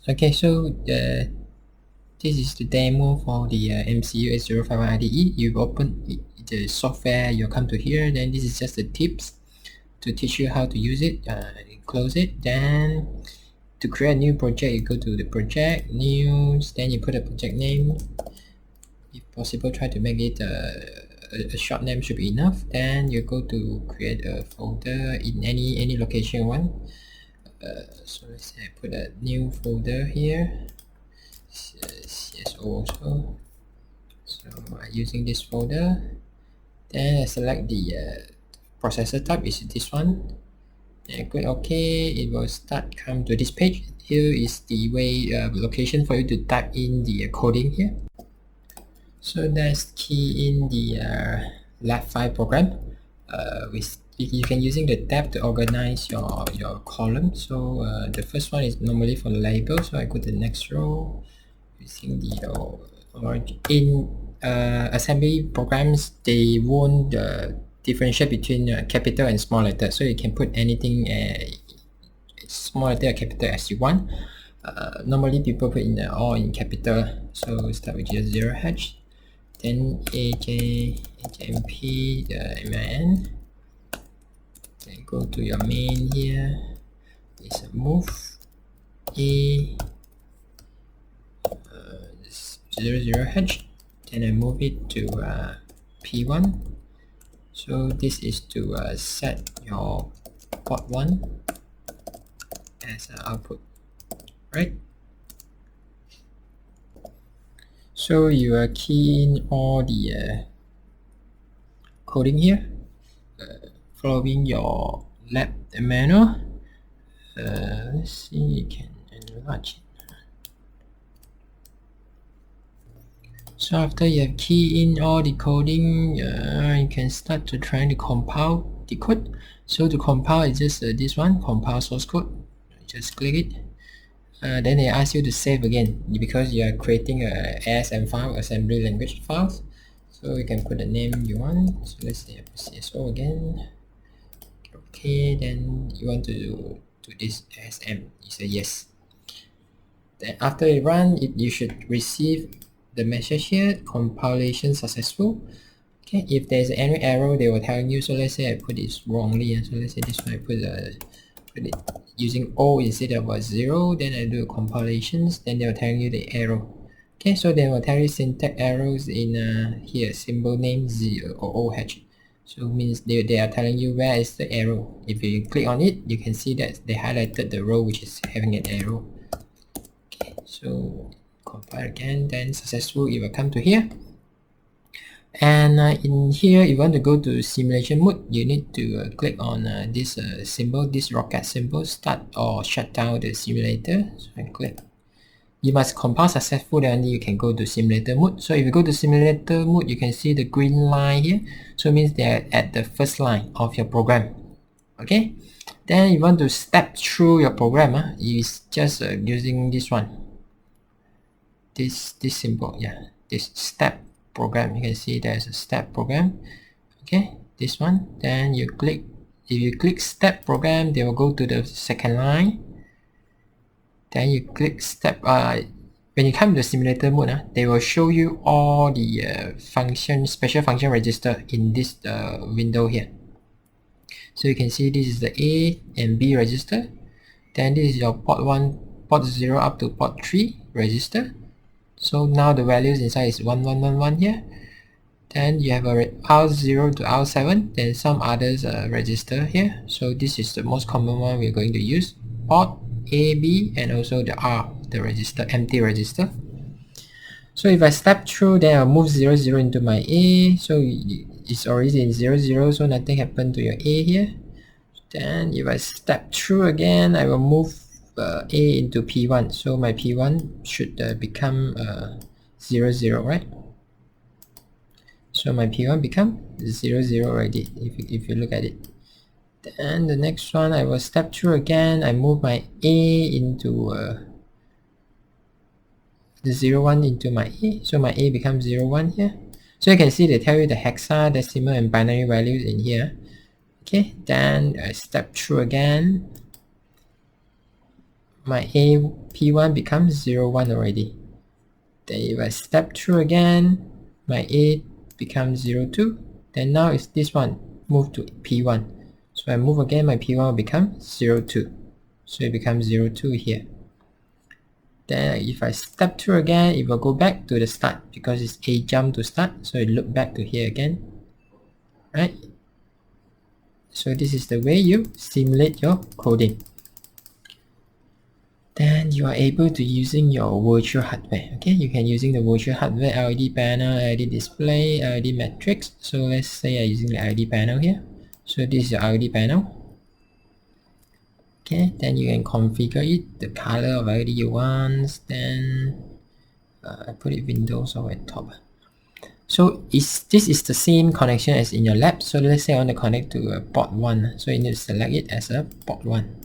Okay, so this is the demo for the Mcu8051 IDE. You open the software, you come to here, then this is just the tips to teach you how to use it. Close it, then to create a new project, you go to the project, new, then you put a project name. If possible, try to make it a short name should be enough. Then you go to create a folder in any location you want. So let's say I put a new folder here, CSO also. So using this folder, then I select the processor type is this one. Then click OK. It will come to this page. Here is the way location for you to type in the coding here. So let's key in the lab file program. You can using the tab to organize your column. So the first one is normally for the label. So I go to the next row using the in assembly programs, they won't differentiate between capital and small letter. So you can put anything small letter or capital as you want. Normally people put in all in capital. So start with just 0h. Then HMP, the MIN. Then go to your main here. It's a move A 00h. Then I move it to P1. So this is to set your port 1 as an output, right? So you are keying all the coding here, following your lab manual. Let's see, you can enlarge it. So after you have keyed in all the coding, you can start to try to compile the code. So to compile is just this one, compile source code. Just click it. Then they ask you to save again because you are creating a ASM file, assembly language files. So you can put the name you want. So let's say CSO again. Okay, then you want to do this ASM. You say yes. Then after it run, you should receive the message here, compilation successful. Okay, if there's any error, they will tell you. So let's say I put this wrongly, so let's say this one I put it using O instead of a 0, then I do compilations, then they'll tell you the error. Okay, so they will tell you syntax errors in here, symbol name 0 or OH. So it means they are telling you where is the error. If you click on it, you can see that they highlighted the row which is having an error. Okay, so compile again, then successful, you will come to here. And in here, if you want to go to simulation mode, you need to click on this symbol, this rocket symbol, start or shut down the simulator. So I click. You must compile successful, then you can go to simulator mode. So if you go to simulator mode, you can see the green line here. So it means they're at the first line of your program. Okay. Then you want to step through your program. Is just using this one. This symbol, yeah, this step program. You can see there's a step program. Okay, this one. Then you click. If you click step program, they will go to the second line. Then you click step. When you come to the simulator mode, they will show you all the special function register in this window here. So you can see this is the A and B register. Then this is your port 1, port 0 up to port 3 register. So now the values inside is 1111 here. Then you have a R0 to R7, then some others register here. So this is the most common one we're going to use. Port A, B, and also the R, the register, empty register. So if I step through, then I'll move 00 into my A. So it's already in 00, so nothing happened to your A here. Then if I step through again, I will move A into P1, so my P1 should become 00, right? So my P1 become 00 already if you look at it. Then the next one I will step through again. I move my A into the 01 into my A, so my A becomes 01 here. So you can see they tell you the hexadecimal and binary values in here. Okay, then I step through again. my P1 becomes 0, 1 already. Then if I step through again, my A becomes 0, 2. Then now it's this one, move to P1. So I move again, my P1 will become 0, 2. So it becomes 0, 2 here. Then if I step through again, it will go back to the start because it's A jump to start. So it look back to here again, right? So this is the way you simulate your coding. Then you are able to using your virtual hardware. Okay, you can using the virtual hardware, LED panel, LED display, LED matrix. So let's say I'm using the LED panel here. So this is your LED panel. Okay, then you can configure it, the color of LED you want. Then I put it Windows over at top. So this is the same connection as in your lab. So let's say I want to connect to port 1. So you need to select it as a port 1.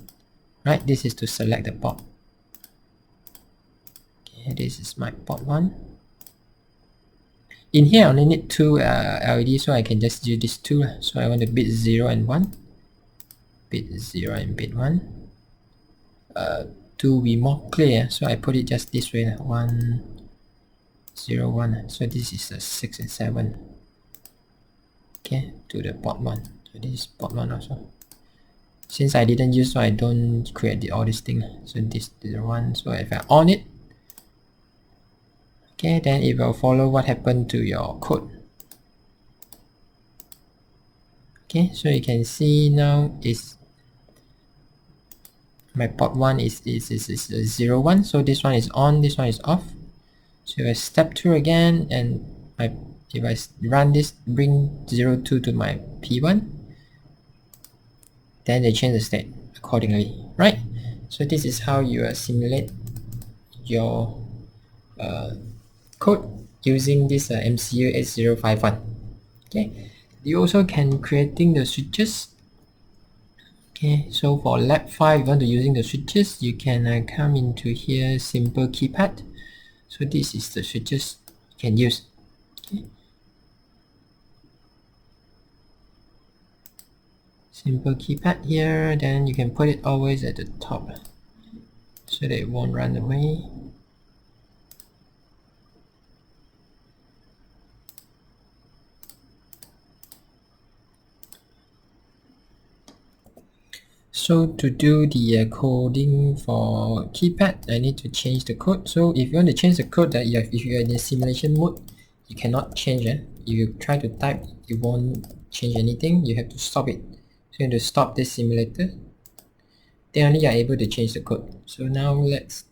Right, this is to select the port. Okay, this is my port 1. In here I only need 2 LED, so I can just use these 2. So I want the bit 0 and 1. Bit 0 and bit 1. To be more clear, so I put it just this way, 1, 0, 1. So this is a 6 and 7. Okay, to the port 1. So this is port 1 also. Since I didn't use, so I don't create all this thing. So this is the 1. So if I on it, okay, then it will follow what happened to your code. Okay, so you can see now is my port 1 is 0, 1. So this one is on, this one is off. So if I step through again and if I run this, bring 0, 2 to my P1, then they change the state accordingly, right? So this is how you simulate your code using this Mcu8051. Okay, you also can creating the switches. Okay, so for lab 5, if you want to using the switches, you can come into here, simple keypad. So this is the switches you can use. Okay. Simple keypad here, then you can put it always at the top so that it won't run away. So to do the coding for keypad, I need to change the code. So if you want to change the code, that if you are in the simulation mode, you cannot change it. If you try to type, it won't change anything. You have to stop it. So you have to stop this simulator. Then only you are able to change the code. So now let's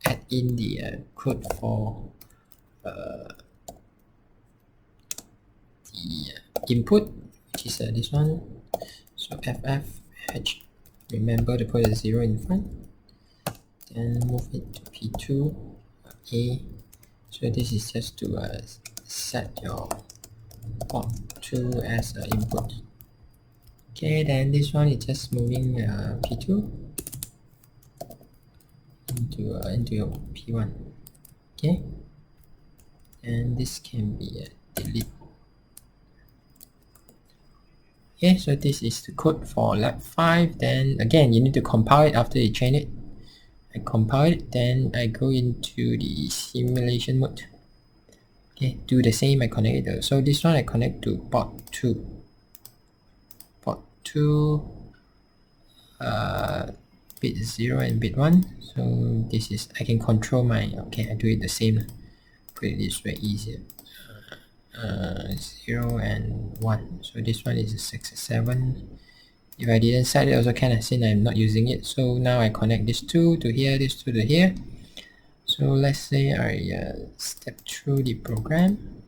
add in the code for the input, which is this one. So FFH, remember to put a 0 in front, then move it to P2 A. So this is just to set your port 2 as input. Okay, then this one is just moving P2 into your P1. Okay, and this can be delete. Okay, so this is the code for lab 5. Then again, you need to compile it after you train it. I compile it, then I go into the simulation mode. Okay, do the same, I connect it. So this one I connect to port 2. Port 2, bit 0 and bit 1. So this is, I can control my, okay, I do it the same. Put it this way, easier. 0 and 1. So this one is a 6 and 7. If I didn't set it also can, since I'm not using it. So now I connect this 2 to here, this 2 to here. So let's say I step through the program.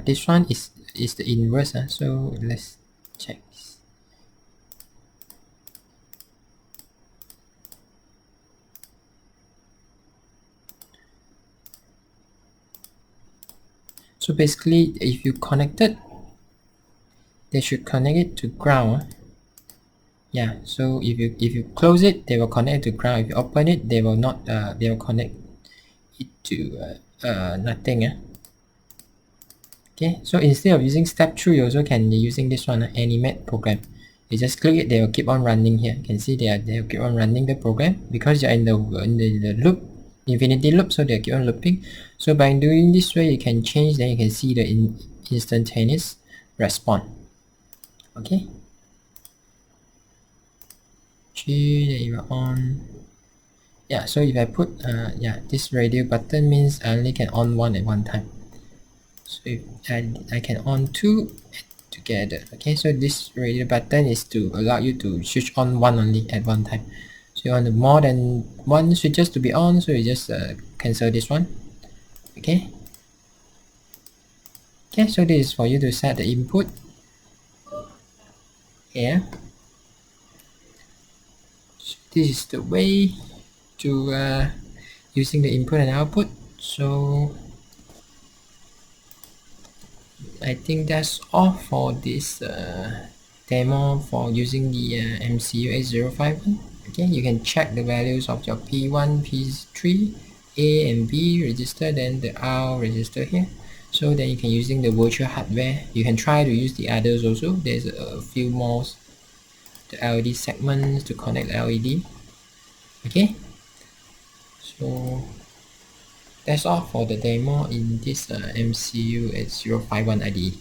This one is the inverse. So let's check this. So basically, if you connect it, they should connect it to ground. Yeah, so if you close it, they will connect to ground. If you open it, they will not. They will connect it to nothing. Okay, so instead of using step through, you also can be using this one, animate program. You just click it, they will keep on running here. You can see they'll keep on running the program because you're in the loop, infinity loop, so they'll keep on looping. So by doing this way, you can change, then you can see the instantaneous response. Okay. Then you are on. Yeah, so if I put this radio button means I only can on one at one time. So if I can on two together. Okay, so this radio button is to allow you to switch on one only at one time. So you want more than one switches to be on, so you just cancel this one. Okay. Okay, so this is for you to set the input here. So this is the way to using the input and output. So I think that's all for this demo for using the Mcu8051. Okay, you can check the values of your P1, P3, A and B register, then the R register here. So then you can using the virtual hardware. You can try to use the others also. There's a few more, the LED segments to connect LED. Okay, so that's all for the demo in this Mcu8051 IDE.